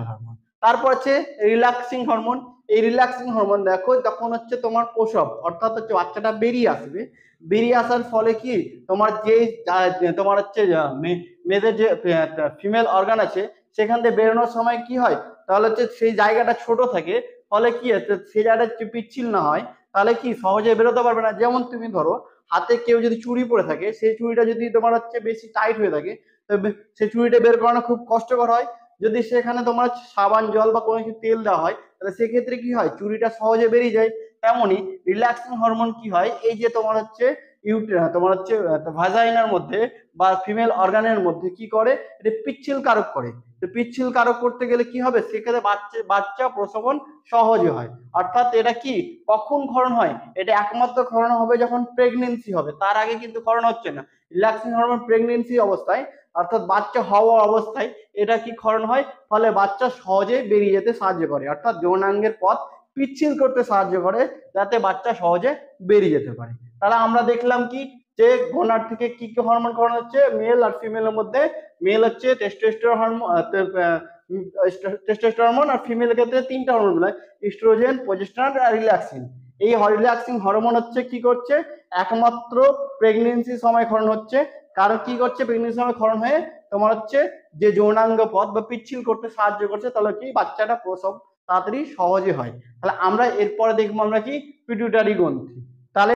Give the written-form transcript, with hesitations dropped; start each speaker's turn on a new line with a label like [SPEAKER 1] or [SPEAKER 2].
[SPEAKER 1] Hormone. তারপর হচ্ছে relaxing hormone. এই রিল্যাক্সিং হরমোন দেখো যখন হচ্ছে তোমার প্রসব অর্থাৎ হচ্ছে বাচ্চাটা বেরিয়ে আসবে, বেরিয়ে আসার ফলে কি তোমার তোমার হচ্ছে মেয়েদের যে ফিমেল অর্গান আছে সেখান থেকে বেরোনোর সময় কি হয়, তাহলে হচ্ছে সেই জায়গাটা ছোট থাকে, ফলে কি হচ্ছে সেই জায়গাটা পিচ্ছিল না হয়, তাহলে কি সহজে বেরোতে পারবে না। যেমন তুমি ধরো হাতে কেউ যদি চুড়ি পরে থাকে, সেই চুড়িটা যদি তোমার হচ্ছে বেশি টাইট হয়ে থাকে, সেই চুড়িটা বের করানো খুব কষ্টকর হয়। যদি সেখানে তোমার সাবান জল বা কোনো কিছু তেল দেওয়া হয়, তাহলে সেক্ষেত্রে কি হয়, চুড়িটা সহজে বেরিয়ে যায়। তেমনই রিল্যাক্সিং হরমোন কি হয়, এই যে তোমার হচ্ছে তোমার হচ্ছে ভাজাইনার মধ্যে বা ফিমেল অর্গানের মধ্যে কি করে, এটা পিচ্ছিল কারক করে। তো পিচ্ছিল কারক করতে গেলে কি হবে, সেক্ষেত্রে বাচ্চা প্রসবন সহজে হয়। অর্থাৎ এটা কি কখন ক্ষরণ হয়, এটা একমাত্র ক্ষরণ হবে যখন প্রেগনেন্সি হবে, তার আগে কিন্তু ক্ষরণ হচ্ছে না। রিল্যাক্সিং হরমোন প্রেগনেন্সি অবস্থায় অর্থাৎ বাচ্চা হওয়া অবস্থায় এটা কি ক্ষরণ হয়, ফলে বাচ্চা সহজে বেরিয়ে যেতে সাহায্য করে, অর্থাৎ যৌনাঙ্গের পথ পিচ্ছিল করতে সাহায্য করে, যাতে বাচ্চা সহজে বেরিয়ে যেতে পারে। তাহলে আমরা দেখলাম কি, যে গোনার থেকে কি কি হরমোন ক্ষরণ হচ্ছে মেল আর ফিমেলের মধ্যে। মেল হচ্ছে টেস্টোস্টেরন হরমোন, টেস্টোস্টেরন হরমোন, আর ফিমেলের ক্ষেত্রে তিনটা হরমোন হয়, ইস্ট্রোজেন, প্রজেস্টেরন আর রিল্যাক্সিন। এই রিল্যাক্সিং হরমোন হচ্ছে কি করছে, একমাত্র প্রেগনেন্সি সময় ক্ষরণ হচ্ছে। কারণ কি করছে, প্রেগনেন্সি সময় ক্ষরণ হয়ে তোমার হচ্ছে যে যৌনাঙ্গ পথ বা পিচ্ছিল করতে সাহায্য করছে, তাহলে কি বাচ্চাটা প্রসব তাড়াতাড়ি সহজে হয়। তাহলে আমরা এরপরে দেখবো আমরা কি পিটুইটারি গ্রন্থি।